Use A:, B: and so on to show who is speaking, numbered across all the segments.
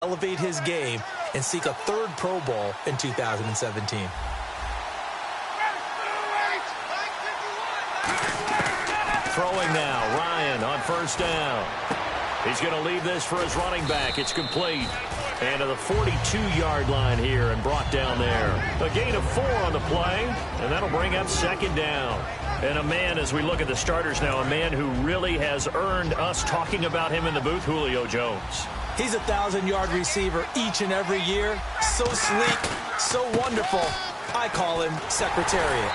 A: elevate his game and seek a third Pro Bowl in 2017.
B: Throwing now, Ryan on first down. He's going to leave this for his running back. It's complete. And to the 42-yard line here and brought down there. A gain of 4 on the play, and that'll bring up second down. And a man, as we look at the starters now, a man who really has earned us talking about him in the booth, Julio Jones.
A: He's a 1,000-yard receiver each and every year. So sleek, so wonderful. I call him Secretariat.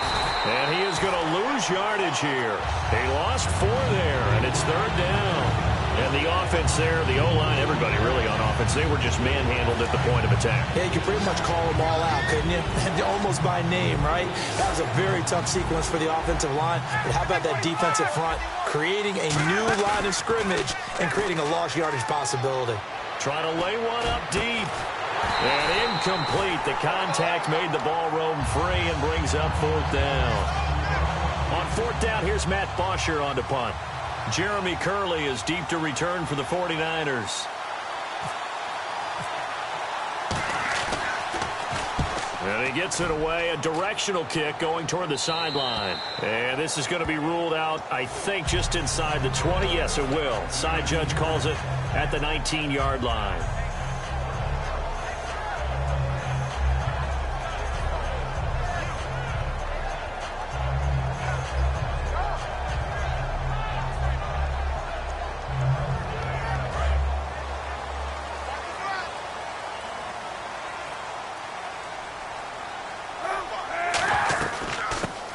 B: And he is going to lose yardage here. He lost 4 there, and it's third down. And the offense there, the O-line, everybody really on offense, they were just manhandled at the point of attack.
A: Yeah, you could pretty much call them all out, couldn't you? Almost by name, right? That was a very tough sequence for the offensive line. But how about that defensive front creating a new line of scrimmage and creating a lost yardage possibility?
B: Trying to lay one up deep. And incomplete. The contact made the ball roam free and brings up fourth down. On fourth down, here's Matt Bosher on to punt. Jeremy Curley is deep to return for the 49ers. And he gets it away. A directional kick going toward the sideline. And this is going to be ruled out, I think, just inside the 20. Yes, it will. Side judge calls it at the 19-yard line.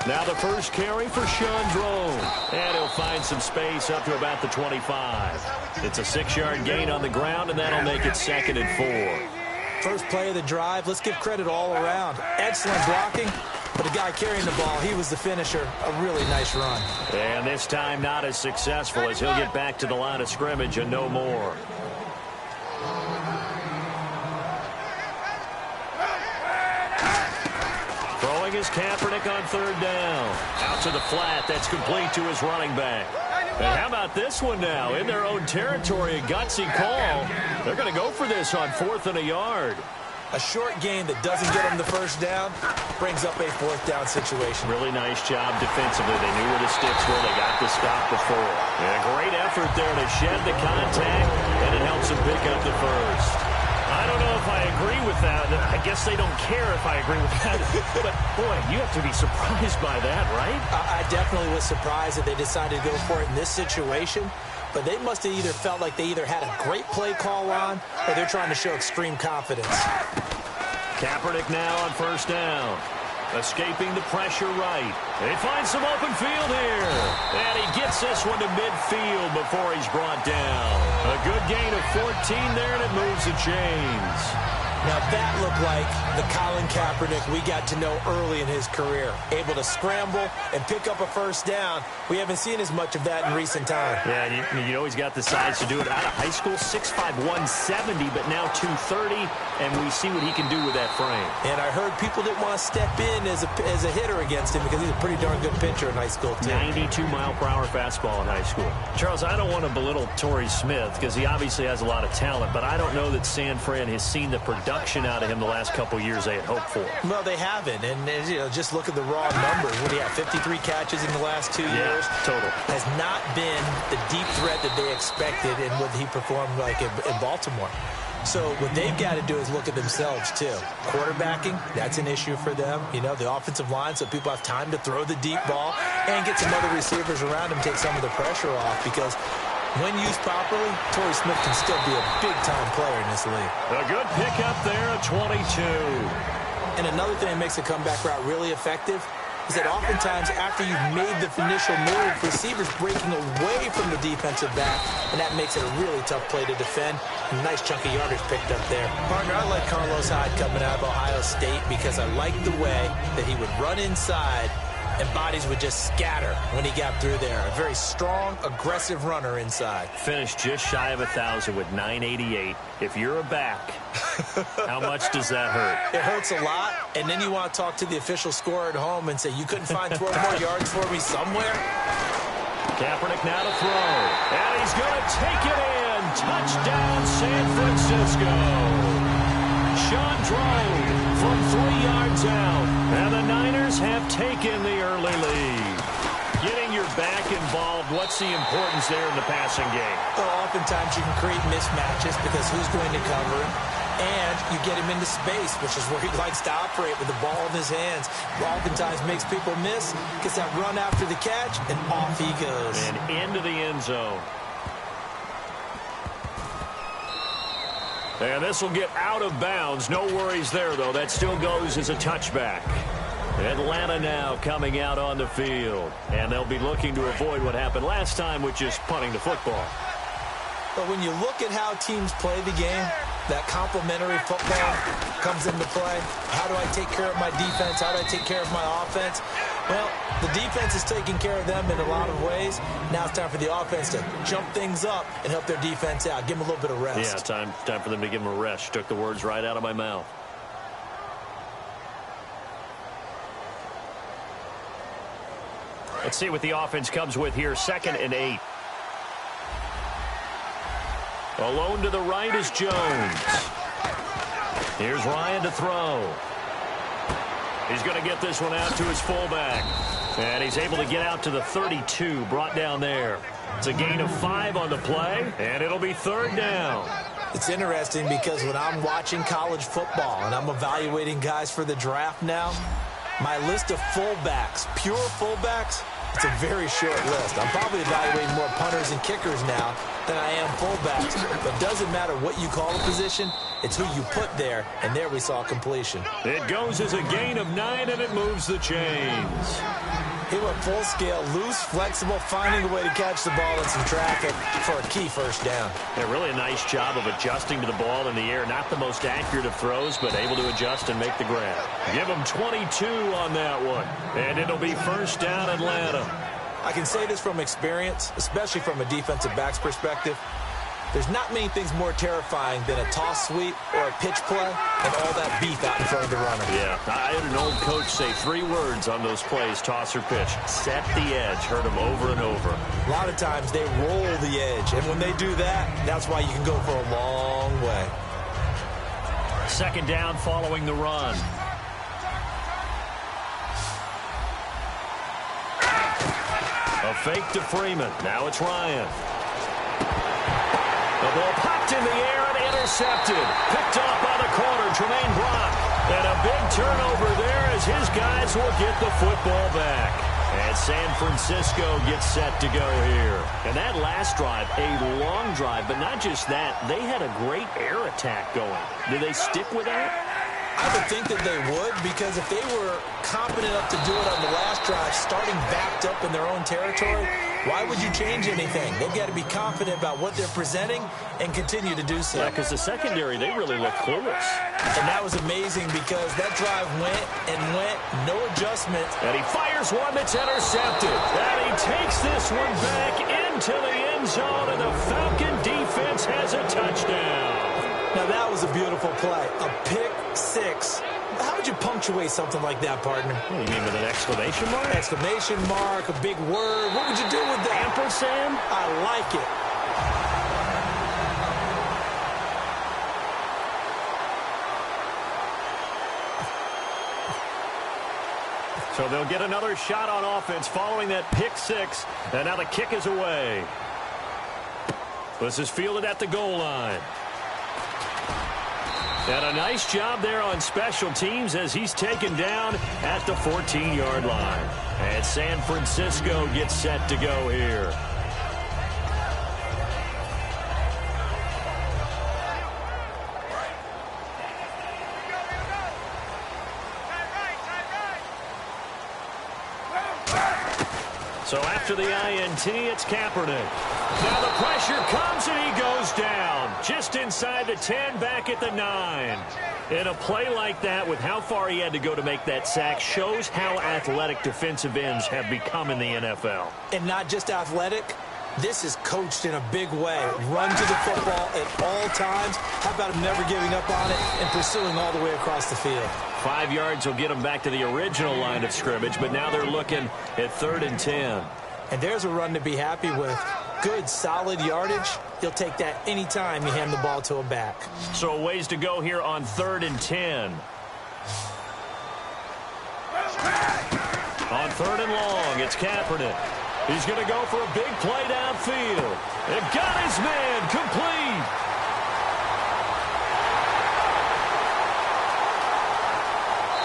B: Now the first carry for Sean Drone. And he'll find some space up to about the 25. It's a 6-yard gain on the ground, and that'll make it 2nd and 4.
A: First play of the drive, let's give credit all around. Excellent blocking, but the guy carrying the ball, he was the finisher. A really nice run.
B: And this time not as successful as he'll get back to the line of scrimmage and no more. Is Kaepernick on third down. Out to the flat. That's complete to his running back. And how about this one now? In their own territory, a gutsy call. They're going to go for this on 4th and a yard.
A: A short gain that doesn't get them the first down brings up a 4th down situation.
B: Really nice job defensively. They knew where the sticks were. They got the stop before. And a great effort there to shed the contact, and it helps them pick up the first. I don't know if I agree with that. I guess they don't care if I agree with that. But, boy, you have to be surprised by that, right?
A: I definitely was surprised that they decided to go for it in this situation. But they must have either felt like they either had a great play call on or they're trying to show extreme confidence.
B: Kaepernick now on first down. Escaping the pressure right. They find some open field here. And he gets this one to midfield before he's brought down. A good gain of 14 there, and it moves the chains.
A: Now that looked like the Colin Kaepernick we got to know early in his career. Able to scramble and pick up a first down. We haven't seen as much of that in recent time.
B: Yeah, you know he's got the size to do it. Out of high school, 6'5", 170, but now 230, and we see what he can do with that frame.
A: And I heard people didn't want to step in as a hitter against him because he's a pretty darn good pitcher in high school, too.
B: 92-mile-per-hour fastball in high school. Charles, I don't want to belittle Torrey Smith because he obviously has a lot of talent, but I don't know that San Fran has seen the production out of him the last couple years they had hoped for.
A: Well, they haven't, and you know, just look at the raw numbers. What do you have, 53 catches in the last 2 years?
B: Total.
A: Has not been the deep threat that they expected and what he performed like in Baltimore. So what they've got to do is look at themselves, too. Quarterbacking, that's an issue for them. You know, the offensive line, so people have time to throw the deep ball and get some other receivers around him, take some of the pressure off, because when used properly, Torrey Smith can still be a big-time player in this league.
B: A good pickup there at 22.
A: And another thing that makes the comeback route really effective is that oftentimes after you've made the initial move, receivers breaking away from the defensive back, and that makes it a really tough play to defend. A nice chunk of yardage picked up there. Partner, I like Carlos Hyde coming out of Ohio State because I like the way that he would run inside and bodies would just scatter when he got through there. A very strong, aggressive runner inside.
B: Finished just shy of 1,000 with 988. If you're a back, how much does that hurt?
A: It hurts a lot, and then you want to talk to the official scorer at home and say, you couldn't find 12 more yards for me somewhere?
B: Kaepernick now to throw, and he's going to take it in. touchdown San Francisco. Sean Drone from 3 yards out, and the Niners have taken the early lead. Getting your back involved, what's the importance there in the passing game?
A: Well, oftentimes you can create mismatches because who's going to cover him? And you get him into space, which is where he likes to operate with the ball in his hands. Oftentimes makes people miss, gets that run after the catch, and off he goes.
B: And into the end zone. And this will get out of bounds. No worries there, though. That still goes as a touchback. Atlanta now coming out on the field. And they'll be looking to avoid what happened last time, which is punting the football.
A: But when you look at how teams play the game, that complementary football comes into play. How do I take care of my defense? How do I take care of my offense? Well, the defense is taking care of them in a lot of ways. Now it's time for the offense to jump things up and help their defense out. Give them a little bit of rest.
B: Yeah, time for them to give them a rest. You took the words right out of my mouth. Let's see what the offense comes with here. 2nd and 8. Alone to the right is Jones. Here's Ryan to throw. He's going to get this one out to his fullback. And he's able to get out to the 32, brought down there. It's a gain of 5 on the play, and it'll be 3rd down.
A: It's interesting because when I'm watching college football and I'm evaluating guys for the draft now, my list of fullbacks, pure fullbacks, it's a very short list. I'm probably evaluating more punters and kickers now than I am fullbacks. But it doesn't matter what you call a position, it's who you put there, and there we saw completion.
B: It goes as a gain of 9, and it moves the chains.
A: He went full scale, loose, flexible, finding a way to catch the ball in some traffic for a key first down.
B: Yeah, really a nice job of adjusting to the ball in the air. Not the most accurate of throws, but able to adjust and make the grab. Give him 22 on that one, and it'll be first down Atlanta.
A: I can say this from experience, especially from a defensive back's perspective. There's not many things more terrifying than a toss sweep or a pitch play and all that beef out in front of the runner.
B: Yeah, I had an old coach say 3 words on those plays, toss or pitch. Set the edge. Heard him over and over.
A: A lot of times they roll the edge, and when they do that, that's why you can go for a long way.
B: 2nd down following the run. A fake to Freeman. Now it's Ryan. The ball popped in the air and intercepted. Picked off by the corner, Tremaine Brock. And a big turnover there as his guys will get the football back. And San Francisco gets set to go here. And that last drive, a long drive, but not just that. They had a great air attack going. Do they stick with that?
A: I would think that they would, because if they were competent enough to do it on the last drive, starting backed up in their own territory, why would you change anything? They've got to be confident about what they're presenting and continue to do so.
B: Yeah, because the secondary, they really look clueless.
A: And that was amazing because that drive went and went, no adjustment.
B: And he fires one that's intercepted. And he takes this one back into the end zone, and the Falcon defense has a touchdown.
A: Now, that was a beautiful play. A pick 6. How would you punctuate something like that, partner?
B: What do you mean, with an exclamation mark?
A: Exclamation mark, a big word. What would you do with that?
B: Ampersand?
A: I like it.
B: So they'll get another shot on offense following that pick 6. And now the kick is away. This is fielded at the goal line. And a nice job there on special teams as he's taken down at the 14-yard line. And San Francisco gets set to go here. So after the INT, it's Kaepernick. Now the pressure comes and he goes down. Just inside the 10, back at the 9. In a play like that, with how far he had to go to make that sack, shows how athletic defensive ends have become in the NFL.
A: And not just athletic. This is coached in a big way. Run to the football at all times. How about him never giving up on it and pursuing all the way across the field?
B: 5 yards will get them back to the original line of scrimmage, but now they're looking at 3rd and 10.
A: And there's a run to be happy with. good, solid yardage, you'll take that anytime you hand the ball to a back.
B: So a ways to go here on 3rd and 10. On 3rd and long, it's Kaepernick. He's going to go for a big play downfield. And got his man complete.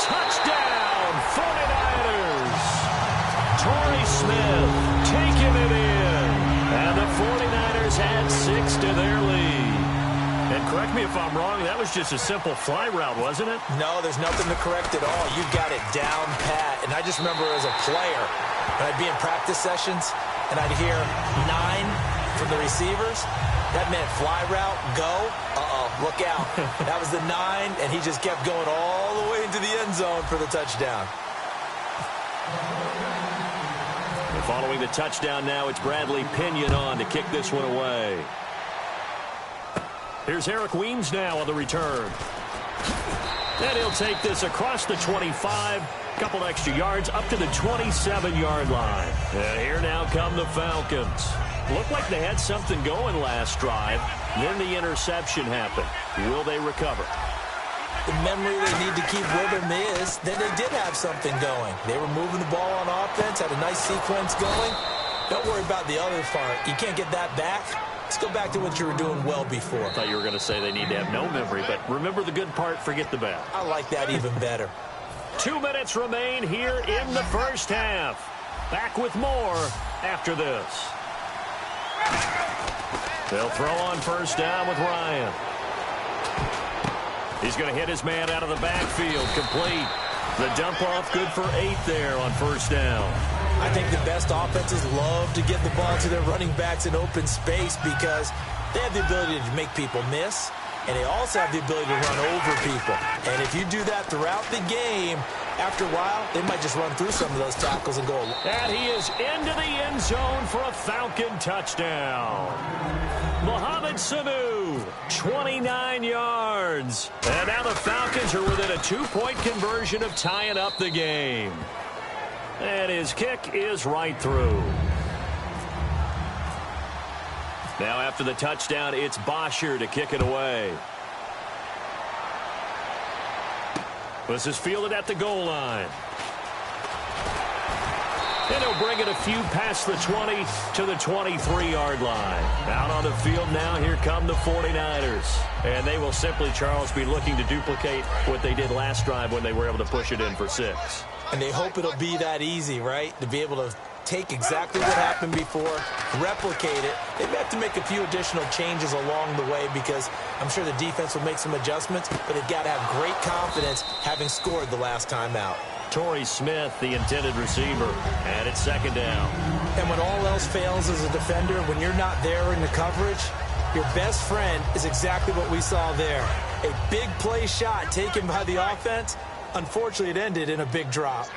B: Touchdown, 49ers. Torrey Smith taking it in. And the 49ers add 6 to their lead. And correct me if I'm wrong, that was just a simple fly route, wasn't it?
A: No, there's nothing to correct at all. You got it down pat. And I just remember as a player, when I'd be in practice sessions and I'd hear 9 from the receivers, that meant fly route, go, look out. That was the 9, and he just kept going all the way into the end zone for the touchdown.
B: And following the touchdown now, it's Bradley Pinion on to kick this one away. Here's Eric Weems now on the return. And he'll take this across the 25, a couple extra yards up to the 27-yard line. And here now come the Falcons. Looked like they had something going last drive. Then the interception happened. Will they recover?
A: The memory they need to keep with them is that they did have something going. They were moving the ball on offense, had a nice sequence going. Don't worry about the other part. You can't get that back. Let's go back to what you were doing well before.
B: I thought you were going to say they need to have no memory, but remember the good part, forget the bad.
A: I like that even better.
B: 2 minutes remain here in the first half. Back with more after this. They'll throw on first down with Ryan. He's going to hit his man out of the backfield, complete. The dump off good for 8 there on first down.
A: I think the best offenses love to get the ball to their running backs in open space because they have the ability to make people miss, and they also have the ability to run over people. And if you do that throughout the game, after a while, they might just run through some of those tackles and go.
B: And he is into the end zone for a Falcon touchdown. Mohamed Sanu, 29 yards. And now the Falcons are within a 2-point conversion of tying up the game. And his kick is right through. Now after the touchdown, it's Bosher to kick it away. This is fielded at the goal line. And he'll bring it a few past the 20 to the 23-yard line. Out on the field now, here come the 49ers. And they will simply, Charles, be looking to duplicate what they did last drive when they were able to push it in for 6.
A: And they hope it'll be that easy, right? To be able to take exactly what happened before, replicate it. They may have to make a few additional changes along the way because I'm sure the defense will make some adjustments, but they've got to have great confidence having scored the last time out.
B: Torrey Smith, the intended receiver, and it's second down.
A: And when all else fails as a defender, when you're not there in the coverage, your best friend is exactly what we saw there. A big play shot taken by the offense. Unfortunately, it ended in a big drop.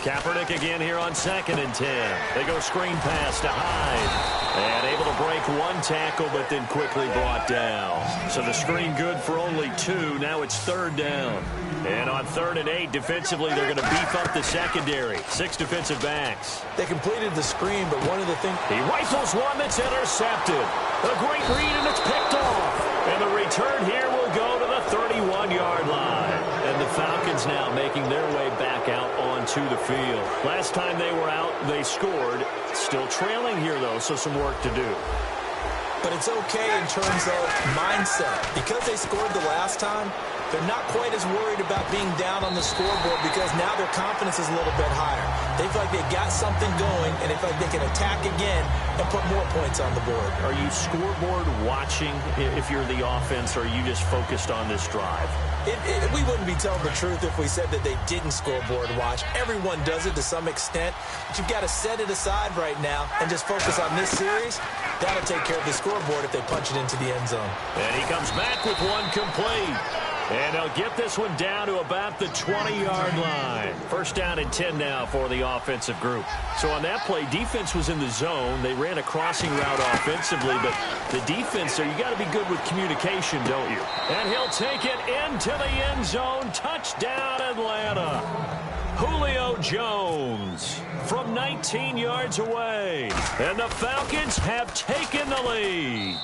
B: Kaepernick again here on 2nd and 10. They go screen pass to Hyde. And able to break one tackle, but then quickly brought down. So the screen good for only 2. Now it's 3rd down. And on 3rd and 8, defensively, they're going to beef up the secondary. 6 defensive backs.
A: They completed the screen, but one of the things...
B: He rifles one that's intercepted. A great read, and it's picked off. And the return here will go to the 31-yard line. And the Falcons now making their way back out onto the field. Last time they were out, they scored. Still trailing here, though, so some work to do.
A: But it's okay in terms of mindset. Because they scored the last time, they're not quite as worried about being down on the scoreboard because now their confidence is a little bit higher. They feel like they got something going, and they feel like they can attack again and put more points on the board.
B: Are you scoreboard watching if you're the offense, or are you just focused on this drive?
A: We wouldn't be telling the truth if we said that they didn't scoreboard watch. Everyone does it to some extent. But you've got to set it aside right now and just focus on this series. That'll take care of the scoreboard if they punch it into the end zone.
B: And he comes back with one complete. And they'll get this one down to about the 20-yard line. First down and 10 now for the offensive group. So on that play, defense was in the zone. They ran a crossing route offensively, but the defense there, you got to be good with communication, don't you? And he'll take it into the end zone. Touchdown, Atlanta. Julio Jones from 19 yards away. And the Falcons have taken the lead.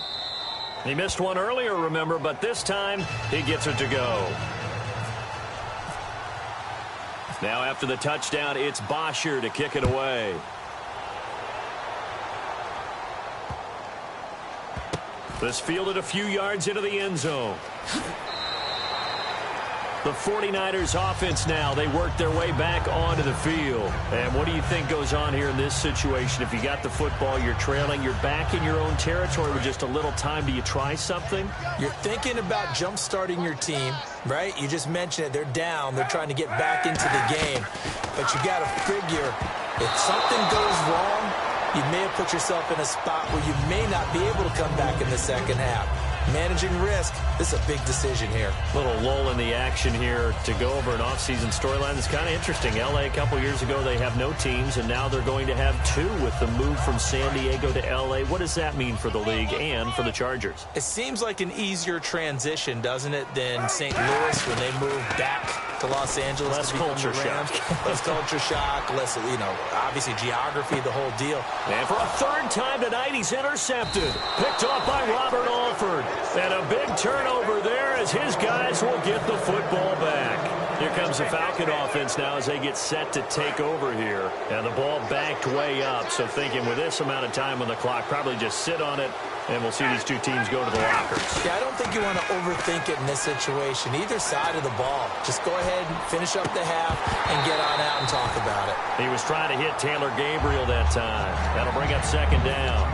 B: He missed one earlier, remember, but this time he gets it to go. Now after the touchdown, it's Bosher to kick it away. This fielded a few yards into the end zone. The 49ers offense now, they work their way back onto the field. And what do you think goes on here in this situation? If you got the football, you're trailing, you're back in your own territory with just a little time. Do you try something?
A: You're thinking about jump-starting your team, right? You just mentioned it. They're down. They're trying to get back into the game. But you got to figure if something goes wrong, you may have put yourself in a spot where you may not be able to come back in the second half. Managing risk, this is a big decision here.
B: Little lull in the action here to go over an offseason storyline that's kind of interesting. L.A. a couple years ago, they have no teams, and now they're going to have two with the move from San Diego to L.A. What does that mean for the league and for the Chargers?
A: It seems like an easier transition, doesn't it, than St. Louis when they moved back to Los Angeles.
B: Less culture shock.
A: Less culture shock, less, obviously geography, the whole deal.
B: And for a third time tonight, he's intercepted. Picked off by Robert Alford. And a big turnover there as his guys will get the football back. Here comes the Falcon offense now as they get set to take over here. And the ball backed way up. So thinking with this amount of time on the clock, probably just sit on it. And we'll see these two teams go to the lockers.
A: Yeah, I don't think you want to overthink it in this situation. Either side of the ball. Just go ahead and finish up the half and get on out and talk about it.
B: He was trying to hit Taylor Gabriel that time. That'll bring up second down.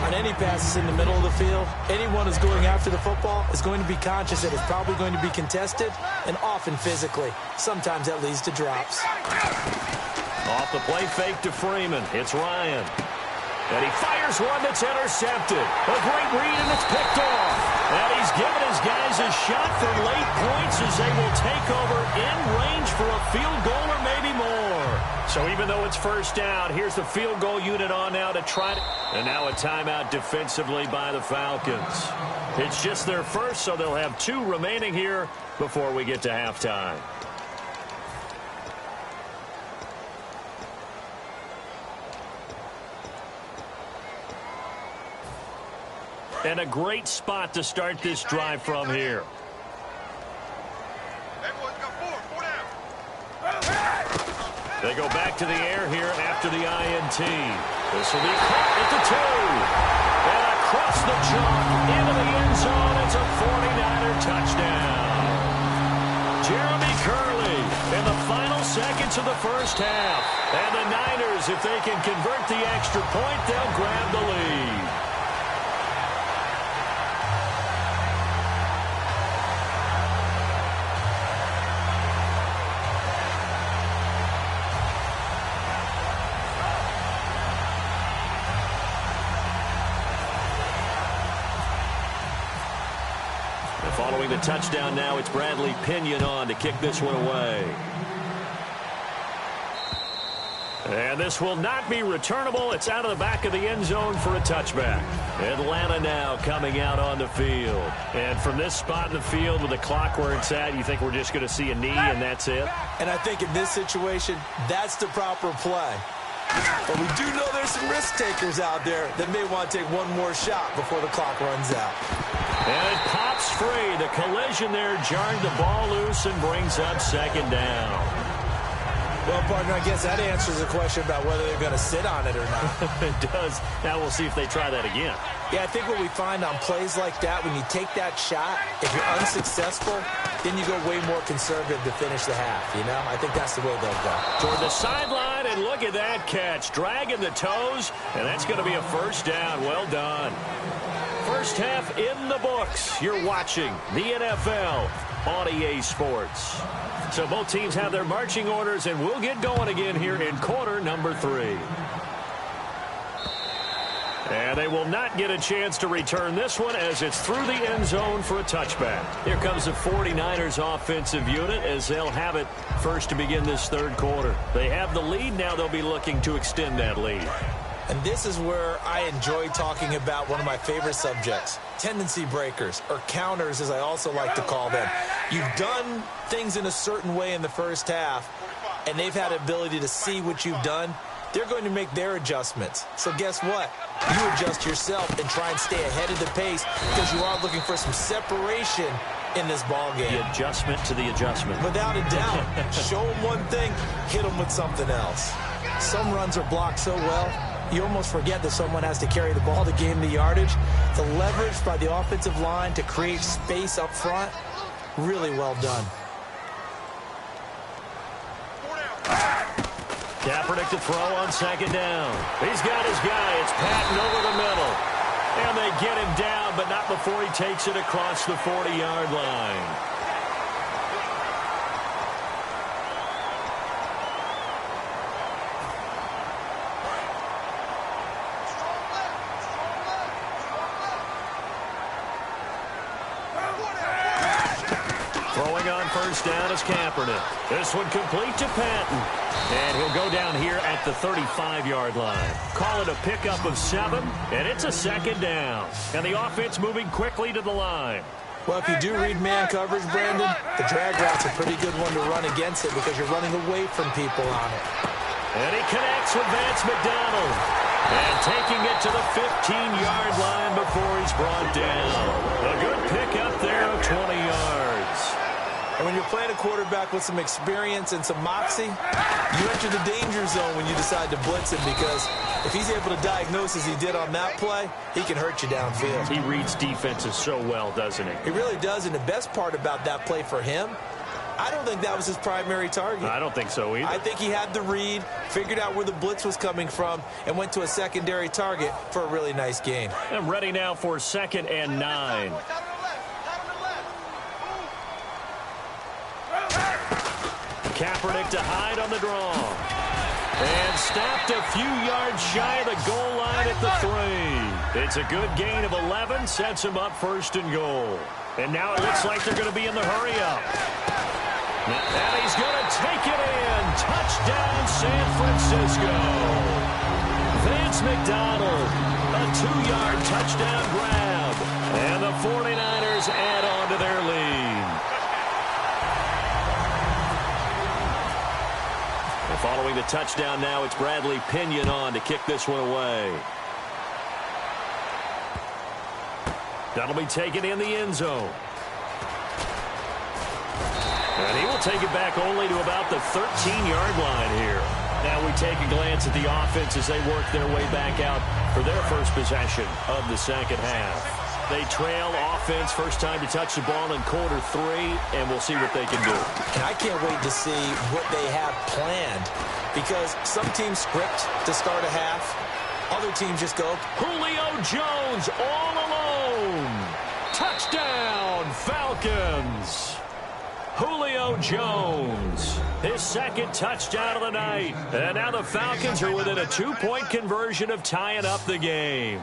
A: On any passes in the middle of the field, anyone who's going after the football is going to be conscious that it's probably going to be contested and often physically. Sometimes that leads to drops.
B: Off the play fake to Freeman. It's Ryan. And he fires one that's intercepted. A great read, and it's picked off. And he's given his guys a shot for late points as they will take over in range for a field goal or maybe more. So even though it's first down, here's the field goal unit on now to try to... And now a timeout defensively by the Falcons. It's just their first, so they'll have two remaining here before we get to halftime. And a great spot to start this drive from here. They go back to the air here after the INT. This will be caught at the 2. And across the chalk into the end zone. It's a 49er touchdown. Jeremy Curley in the final seconds of the first half. And the Niners, if they can convert the extra point, they'll grab the lead. Following the touchdown now, it's Bradley Pinion on to kick this one away. And this will not be returnable. It's out of the back of the end zone for a touchback. Atlanta now coming out on the field. And from this spot in the field with the clock where it's at, you think we're just going to see a knee and that's it?
A: And I think in this situation, that's the proper play. But we do know there's some risk takers out there that may want to take one more shot before the clock runs out.
B: And it pops free. The collision there jarred the ball loose and brings up second down.
A: Well, partner, I guess that answers the question about whether they're going to sit on it or not.
B: It does. Now we'll see if they try that again.
A: Yeah, I think what we find on plays like that, when you take that shot, if you're unsuccessful, then you go way more conservative to finish the half, I think that's the way they'll go.
B: Toward the sideline, and look at that catch. Dragging the toes, and that's going to be a first down. Well done. First half in the books. You're watching the NFL on EA Sports. So both teams have their marching orders, and we'll get going again here in quarter number 3. And they will not get a chance to return this one as it's through the end zone for a touchback. Here comes the 49ers offensive unit as they'll have it first to begin this third quarter. They have the lead. Now they'll be looking to extend that lead.
A: And this is where I enjoy talking about one of my favorite subjects, tendency breakers, or counters as I also like to call them. You've done things in a certain way in the first half, and they've had the ability to see what you've done, they're going to make their adjustments. So guess what? You adjust yourself and try and stay ahead of the pace because you are looking for some separation in this ball game.
B: The adjustment to the adjustment.
A: Without a doubt. Show them one thing, hit them with something else. Some runs are blocked so well, you almost forget that someone has to carry the ball to gain the yardage. The leverage by the offensive line to create space up front, really well done.
B: Kaepernick to throw on second down. He's got his guy. It's Patton over the middle. And they get him down, but not before he takes it across the 40-yard line. Throwing on first down is Kaepernick. This one complete to Patton. And he'll go down here at the 35-yard line. Call it a pickup of 7, and it's a second down. And the offense moving quickly to the line.
A: Well, if you do read man coverage, Brandon, the drag route's a pretty good one to run against it because you're running away from people on it.
B: And he connects with Vance McDonald. And taking it to the 15-yard line before he's brought down. A good pickup there of 20 yards.
A: And when you're playing a quarterback with some experience and some moxie, you enter the danger zone when you decide to blitz him because if he's able to diagnose as he did on that play, he can hurt you downfield.
B: He reads defenses so well, doesn't he?
A: He really does, and the best part about that play for him, I don't think that was his primary target.
B: I don't think so either.
A: I think he had the read, figured out where the blitz was coming from, and went to a secondary target for a really nice gain.
B: And ready now for 2nd and 9. Kaepernick to Hyde on the draw. And snapped a few yards shy of the goal line at the 3. It's a good gain of 11, sets him up 1st and goal. And now it looks like they're going to be in the hurry-up. And he's going to take it in. Touchdown, San Francisco. Vance McDonald, a 2-yard touchdown grab. And the 49ers add on to their lead. Following the touchdown now, it's Bradley Pinion on to kick this one away. That'll be taken in the end zone. And he will take it back only to about the 13-yard line here. Now we take a glance at the offense as they work their way back out for their first possession of the second half. They trail offense, first time to touch the ball in quarter 3, and we'll see what they can do.
A: And I can't wait to see what they have planned because some teams script to start a half. Other teams just go,
B: Julio Jones all alone. Touchdown, Falcons. Julio Jones, his 2nd touchdown of the night. And now the Falcons are within a 2-point conversion of tying up the game.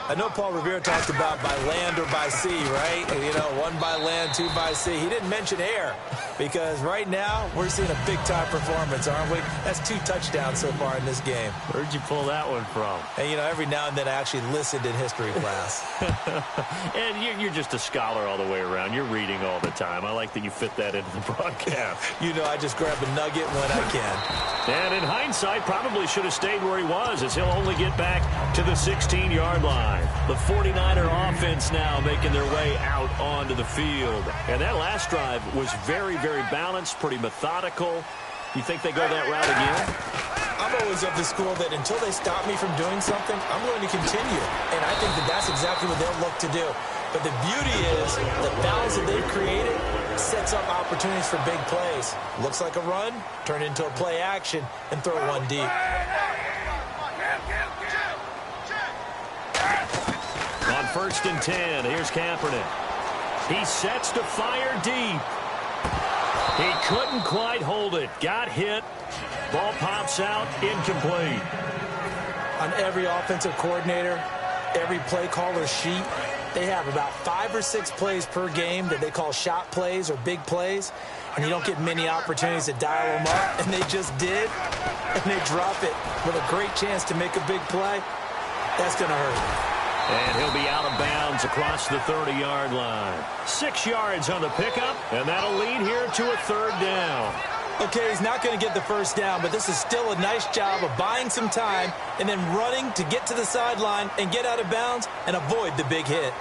A: I know Paul Revere talked about by land or by sea, right? You know, 1 by land, 2 by sea. He didn't mention air because right now we're seeing a big-time performance, aren't we? That's 2 touchdowns so far in this game.
B: Where'd you pull that one from?
A: And, you know, every now and then I actually listened in history class.
B: And you're just a scholar all the way around. You're reading all the time. I like that you fit that into the broadcast.
A: You know, I just grab a nugget when I can.
B: And in hindsight, probably should have stayed where he was as he'll only get back to the 16-yard line. The 49er offense now making their way out onto the field. And that last drive was very, very balanced, pretty methodical. You think they go that route again?
A: I'm always of the school that until they stop me from doing something, I'm going to continue. And I think that that's exactly what they'll look to do. But the beauty is the balance that they've created sets up opportunities for big plays. Looks like a run, turn it into a play action, and throw one deep.
B: On 1st and 10, here's Kaepernick. He sets to fire deep. He couldn't quite hold it. Got hit. Ball pops out, incomplete.
A: On every offensive coordinator, every play caller sheet, they have about 5 or 6 plays per game that they call shot plays or big plays, and you don't get many opportunities to dial them up, and they just did, and they drop it with a great chance to make a big play. That's going to hurt.
B: And he'll be out of bounds across the 30-yard line. 6 yards on the pickup, and that'll lead here to a 3rd down.
A: Okay, he's not going to get the first down, but this is still a nice job of buying some time and then running to get to the sideline and get out of bounds and avoid the big hit.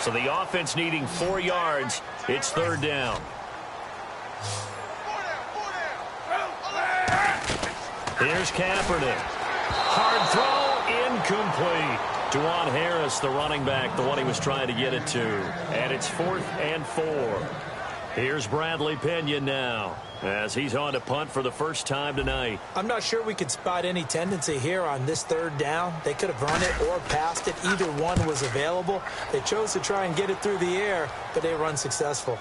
B: So the offense needing 4 yards. It's third down. Here's Kaepernick. Hard throw, incomplete. Juwan Harris, the running back, the one he was trying to get it to. And it's 4th and 4. Here's Bradley Pinion now, as he's on to punt for the first time tonight.
A: I'm not sure we could spot any tendency here on this third down. They could have run it or passed it. Either one was available. They chose to try and get it through the air, but they were unsuccessful.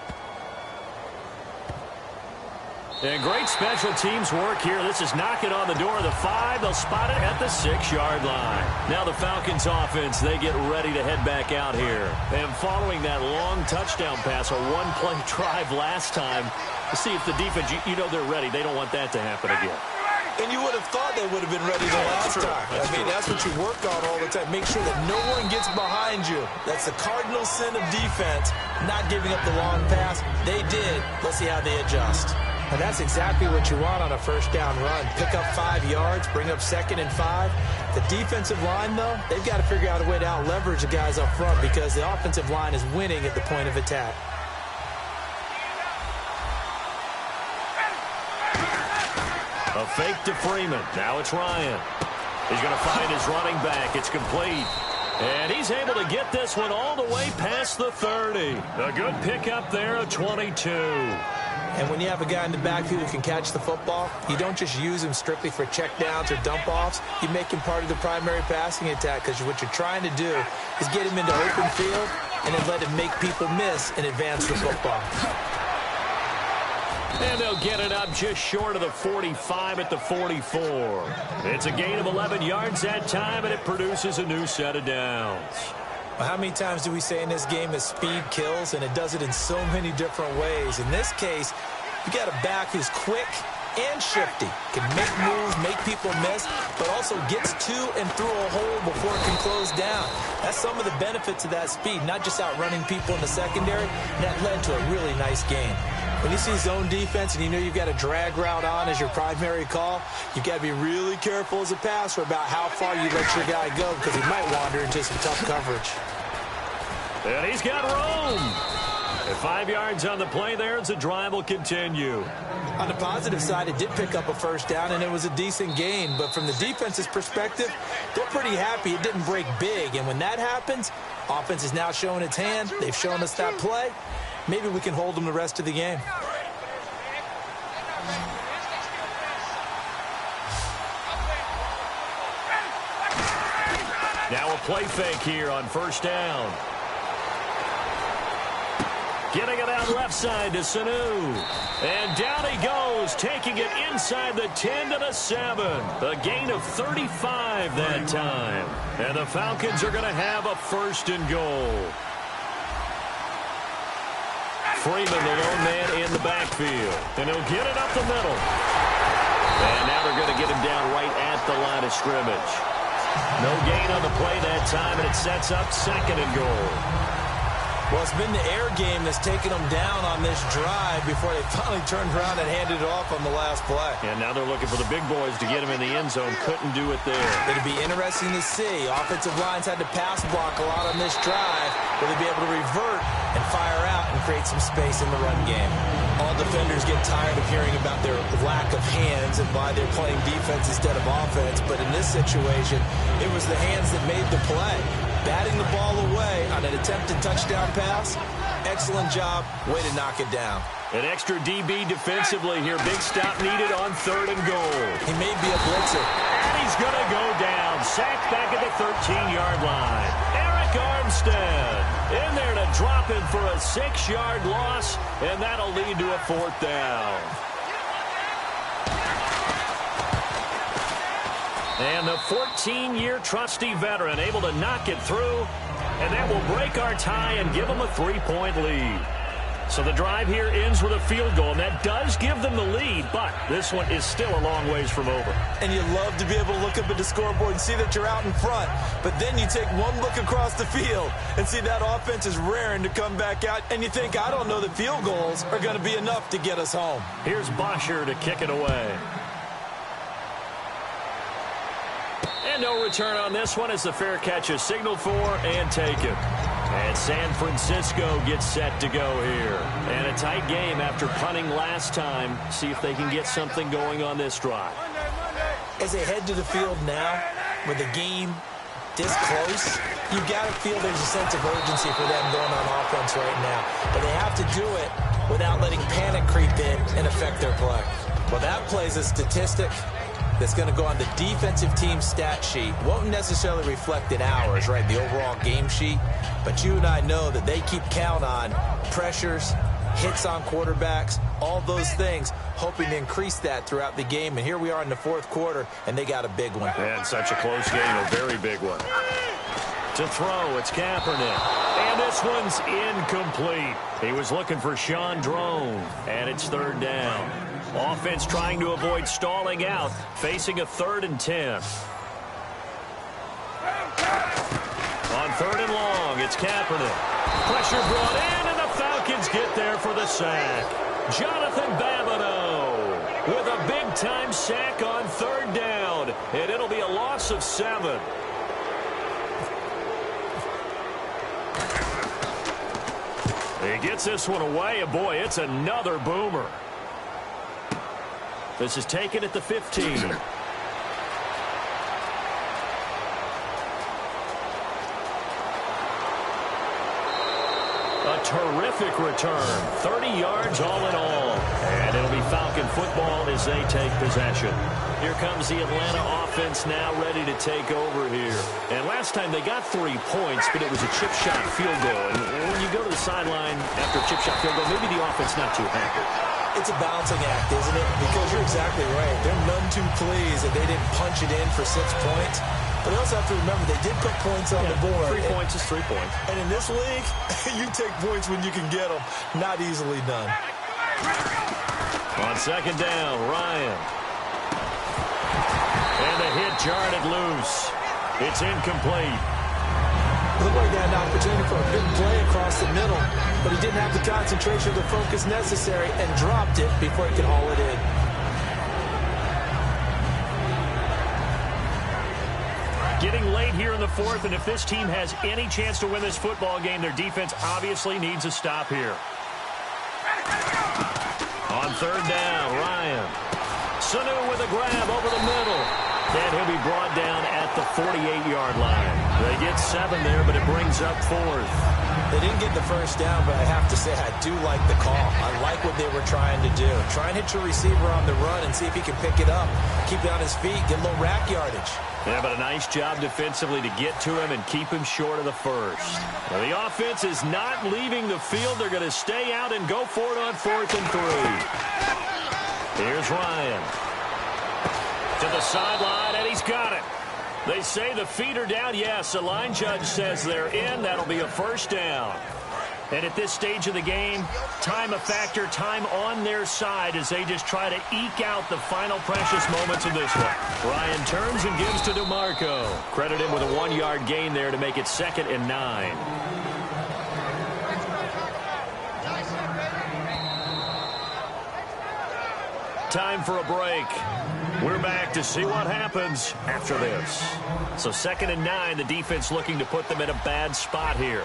B: And great special teams work here. This is knocking on the door of the 5. They'll spot it at the 6-yard line. Now the Falcons offense, they get ready to head back out here. And following that long touchdown pass, a one-play drive last time, to see if the defense, you know they're ready. They don't want that to happen again.
A: And you would have thought they would have been ready the last time. That's what you work on all the time. Make sure that no one gets behind you. That's the cardinal sin of defense, not giving up the long pass. They did. Let's see how they adjust. And that's exactly what you want on a first down run. Pick up 5 yards, bring up 2nd and 5. The defensive line, though, they've got to figure out a way to out-leverage the guys up front because the offensive line is winning at the point of attack.
B: A fake to Freeman. Now it's Ryan. He's going to find his running back. It's complete. And he's able to get this one all the way past the 30. A good pickup there of 22.
A: And when you have a guy in the backfield who can catch the football, you don't just use him strictly for checkdowns or dump-offs. You make him part of the primary passing attack because what you're trying to do is get him into open field and then let him make people miss and advance the football.
B: And they'll get it up just short of the 45 at the 44. It's a gain of 11 yards that time, and it produces a new set of downs.
A: Well, how many times do we say in this game that speed kills, and it does it in so many different ways? In this case, you got a back who's quick and shifty, can make moves, make people miss, but also gets to and through a hole before it can close down. That's some of the benefits of that speed, not just outrunning people in the secondary. And that led to a really nice game. When you see zone defense and you know you've got a drag route on as your primary call, you've got to be really careful as a passer about how far you let your guy go because he might wander into some tough coverage.
B: And he's got room. At 5 yards on the play there as the drive will continue.
A: On the positive side, it did pick up a first down, and it was a decent gain. But from the defense's perspective, they're pretty happy it didn't break big. And when that happens, offense is now showing its hand. They've shown us that play. Maybe we can hold them the rest of the game.
B: Now a play fake here on first down. Getting it out left side to Sanu. And down he goes, taking it inside the 10 to the 7. A gain of 35 that time. And the Falcons are going to have a 1st and goal. Freeman, the lone man in the backfield. And he'll get it up the middle. And now they're going to get him down right at the line of scrimmage. No gain on the play that time, and it sets up 2nd and goal.
A: Well, it's been the air game that's taken them down on this drive before they finally turned around and handed it off on the last play.
B: And now they're looking for the big boys to get him in the end zone. Couldn't do it there.
A: It'd be interesting to see. Offensive lines had to pass block a lot on this drive. Will they be able to revert and fire out and create some space in the run game? All defenders get tired of hearing about their lack of hands and why they're playing defense instead of offense. But in this situation, it was the hands that made the play. Batting the ball away on an attempted touchdown pass. Excellent job. Way to knock it down.
B: An extra DB defensively here. Big stop needed on 3rd and goal.
A: He may be a blitzer.
B: And he's going to go down. Sacked back at the 13-yard line. Eric Armstead in there to drop him for a 6-yard loss. And that'll lead to a 4th down. And the 14-year trusty veteran able to knock it through. And that will break our tie and give them a 3-point lead. So the drive here ends with a field goal, and that does give them the lead, but this one is still a long ways from over.
A: And you love to be able to look up at the scoreboard and see that you're out in front, but then you take one look across the field and see that offense is raring to come back out, and you think, I don't know that field goals are going to be enough to get us home.
B: Here's Bosher to kick it away. And no return on this one as the fair catch is signaled for and taken. And San Francisco gets set to go here. And a tight game after punting last time. See if they can get something going on this drive.
A: As they head to the field now, with the game this close, you've got to feel there's a sense of urgency for them going on offense right now. But they have to do it without letting panic creep in and affect their play. Well, that plays a statistic that's going to go on the defensive team stat sheet. Won't necessarily reflect in ours, right, the overall game sheet. But you and I know that they keep count on pressures, hits on quarterbacks, all those things, hoping to increase that throughout the game. And here we are in the fourth quarter, and they got a big one.
B: And such a close game, a very big one. To throw, it's Kaepernick. And this one's incomplete. He was looking for Sean Drone, and it's third down. Offense trying to avoid stalling out, facing a 3rd and 10. On 3rd and long, it's Kaepernick. Pressure brought in, and the Falcons get there for the sack. Jonathan Babineau with a big-time sack on 3rd down, and it'll be a loss of 7. He gets this one away, and boy, it's another boomer. This is taken at the 15. A terrific return. 30 yards all in all. And it'll be Falcon football as they take possession. Here comes the Atlanta offense now ready to take over here. And last time they got 3 points, but it was a chip shot field goal. And when you go to the sideline after a chip shot field goal, maybe the offense not too happy.
A: It's a balancing act, isn't it? Because you're exactly right. They're none too pleased that they didn't punch it in for 6 points. But they also have to remember they did put points on the board.
B: 3 points is 3 points.
A: And in this league, you take points when you can get them. Not easily done.
B: On 2nd down, Ryan. And the hit jarred it loose. It's incomplete.
A: Looked like they had an opportunity for a big play across the middle, but he didn't have the concentration or the focus necessary and dropped it before he could haul it in.
B: Getting late here in the 4th, and if this team has any chance to win this football game, their defense obviously needs a stop here. On 3rd down, Ryan. Sanu with a grab over the middle. And he'll be brought down at the 48-yard line. They get 7 there, but it brings up 4th.
A: They didn't get the first down, but I have to say I do like the call. I like what they were trying to do. Try and hit your receiver on the run and see if he can pick it up. Keep it on his feet, get a little rack yardage.
B: Yeah, but a nice job defensively to get to him and keep him short of the first. Well, the offense is not leaving the field. They're going to stay out and go for it on 4th and 3. Here's Ryan. To the sideline, and he's got it. They say the feet are down. Yes, the line judge says they're in. That'll be a first down. And at this stage of the game, time a factor, time on their side as they just try to eke out the final precious moments of this one. Ryan turns and gives to DeMarco. Credit him with a 1-yard gain there to make it 2nd and 9. Time for a break. We're back to see what happens after this. So 2nd and 9, the defense looking to put them in a bad spot here.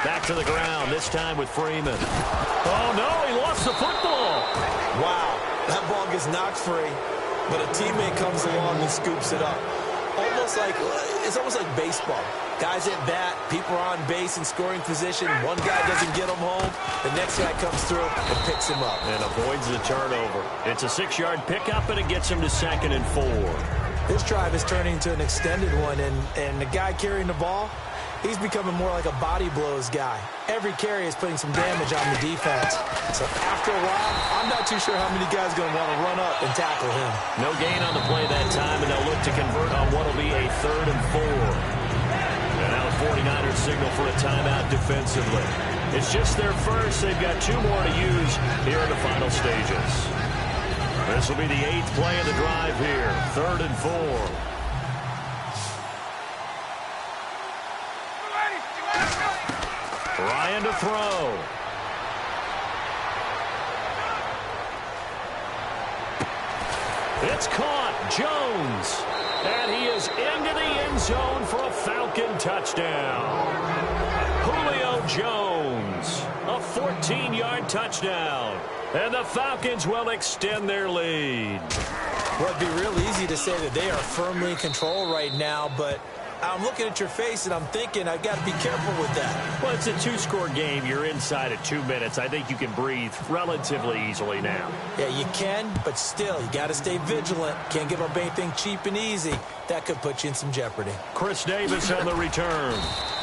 B: Back to the ground, this time with Freeman. Oh, no, he lost the football.
A: Wow, that ball gets knocked free, but a teammate comes along and scoops it up. It's almost like baseball. Guys at bat, people are on base in scoring position. One guy doesn't get him home. The next guy comes through and picks him up.
B: And avoids the turnover. It's a 6-yard pickup, and it gets him to 2nd and 4.
A: This drive is turning into an extended one, and the guy carrying the ball, he's becoming more like a body blows guy. Every carry is putting some damage on the defense. So after a while, I'm not too sure how many guys are going to want to run up and tackle him.
B: No gain on the play that time, and they'll look to convert on what will be a 3rd and 4. And now the 49ers signal for a timeout defensively. It's just their first. They've got 2 more to use here in the final stages. This will be the 8th play of the drive here. 3rd and 4. Ryan to throw. It's caught. Jones. And he is into the end zone for a Falcon touchdown. Julio Jones. A 14-yard touchdown. And the Falcons will extend their lead.
A: Well, it'd be real easy to say that they are firmly in control right now, but I'm looking at your face and I'm thinking I've got to be careful with that.
B: Well, it's a 2-score game. You're inside at 2 minutes. I think you can breathe relatively easily now.
A: Yeah, you can, but still, you got to stay vigilant. Can't give up anything cheap and easy. That could put you in some jeopardy.
B: Chris Davis on the return.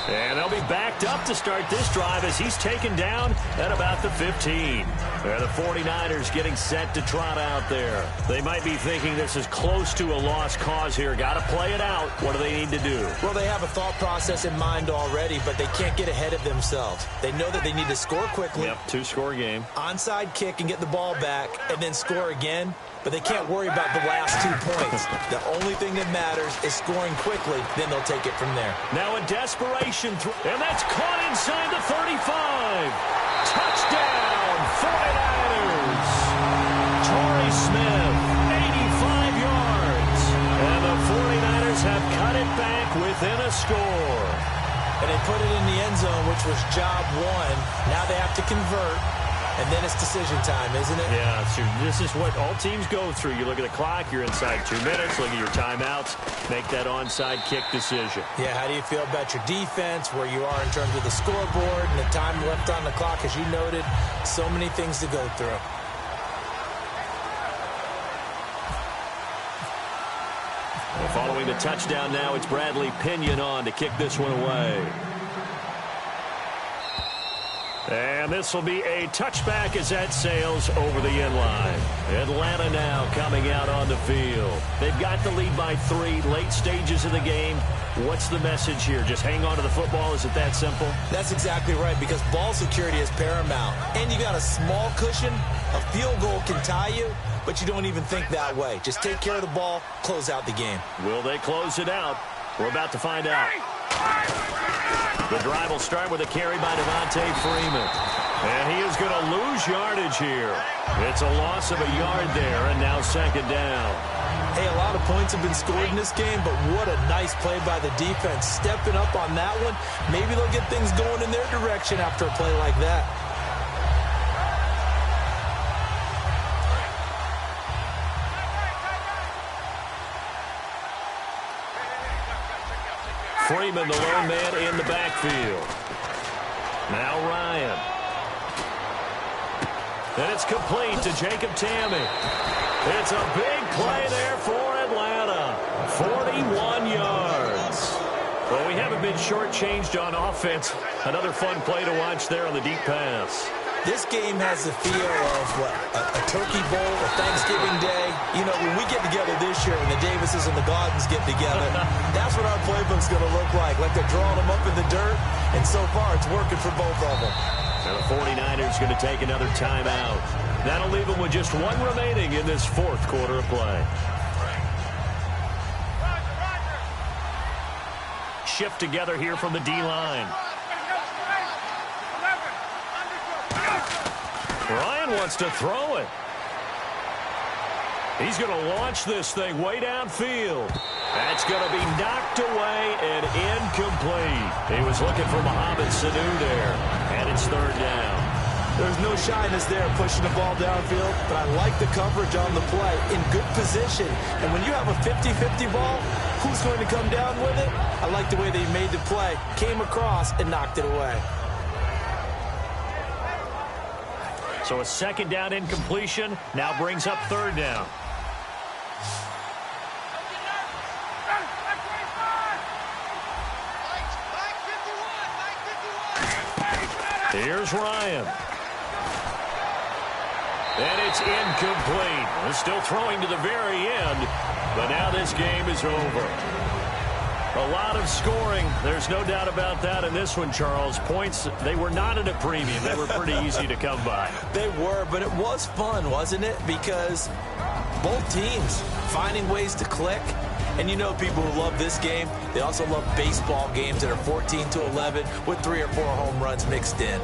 B: And they'll be backed up to start this drive as he's taken down at about the 15. They're the 49ers getting set to trot out there. They might be thinking this is close to a lost cause here. Got to play it out. What do they need to do?
A: Well, they have a thought process in mind already, but they can't get ahead of themselves. They know that they need to score quickly.
B: Yep, 2-score game.
A: Onside kick and get the ball back and then score again. But they can't worry about the last 2 points. The only thing that matters is scoring quickly. Then they'll take it from there.
B: Now a desperation throw. And that's caught inside the 35. Touchdown, 49ers. Torrey Smith, 85 yards. And the 49ers have cut it back within a score.
A: And they put it in the end zone, which was job 1. Now they have to convert. And then it's decision time, isn't it?
B: Yeah, so this is what all teams go through. You look at the clock, you're inside 2 minutes, look at your timeouts, make that onside kick decision.
A: Yeah, how do you feel about your defense, where you are in terms of the scoreboard and the time left on the clock, as you noted? So many things to go through.
B: Well, following the touchdown now, it's Bradley Pinion on to kick this one away. And this will be a touchback as that sails over the end line. Atlanta now coming out on the field. They've got the lead by 3, late stages of the game. What's the message here? Just hang on to the football? Is it that simple?
A: That's exactly right, because ball security is paramount. And you got a small cushion. A field goal can tie you, but you don't even think that way. Just take care of the ball, close out the game.
B: Will they close it out? We're about to find out. The drive will start with a carry by Devontae Freeman. And he is going to lose yardage here. It's a loss of a yard there, and now 2nd down.
A: Hey, a lot of points have been scored in this game, but what a nice play by the defense. Stepping up on that one. Maybe they'll get things going in their direction after a play like that.
B: Freeman, the lone man in the backfield. Now Ryan. And it's complete to Jacob Tamme. It's a big play there for Atlanta. 41 yards. Well, we haven't been shortchanged on offense. Another fun play to watch there on the deep pass.
A: This game has the feel of, a Turkey Bowl or Thanksgiving Day. You know, when we get together this year, when the Davises and the Gaudens get together, that's what our playbook's going to look like they're drawing them up in the dirt, and so far it's working for both of them.
B: And the 49ers going to take another timeout. That'll leave them with just 1 remaining in this 4th quarter of play. Shift together here from the D-line. Ryan wants to throw it. He's going to launch this thing way downfield. That's going to be knocked away and incomplete. He was looking for Mohamed Sanu there, and it's 3rd down.
A: There's no shyness there pushing the ball downfield, but I like the coverage on the play. In good position. And when you have a 50-50 ball, who's going to come down with it? I like the way they made the play. Came across and knocked it away.
B: So a 2nd down incompletion now brings up 3rd down. Here's Ryan. And it's incomplete. They're still throwing to the very end, but now this game is over. A lot of scoring. There's no doubt about that in this one, Charles. Points, they were not at a premium. They were pretty easy to come by.
A: They were, but it was fun, wasn't it? Because both teams finding ways to click. And you know people who love this game, they also love baseball games that are 14-11 with 3 or 4 home runs mixed in.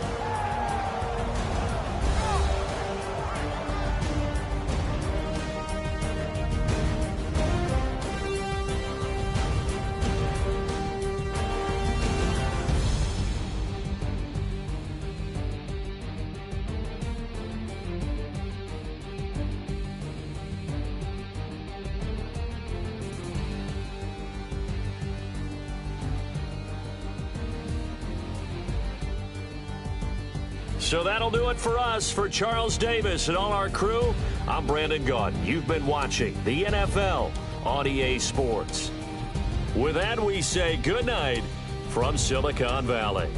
B: So that'll do it for us. For Charles Davis and all our crew, I'm Brandon Gaudin. You've been watching the NFL on EA Sports. With that, we say good night from Silicon Valley.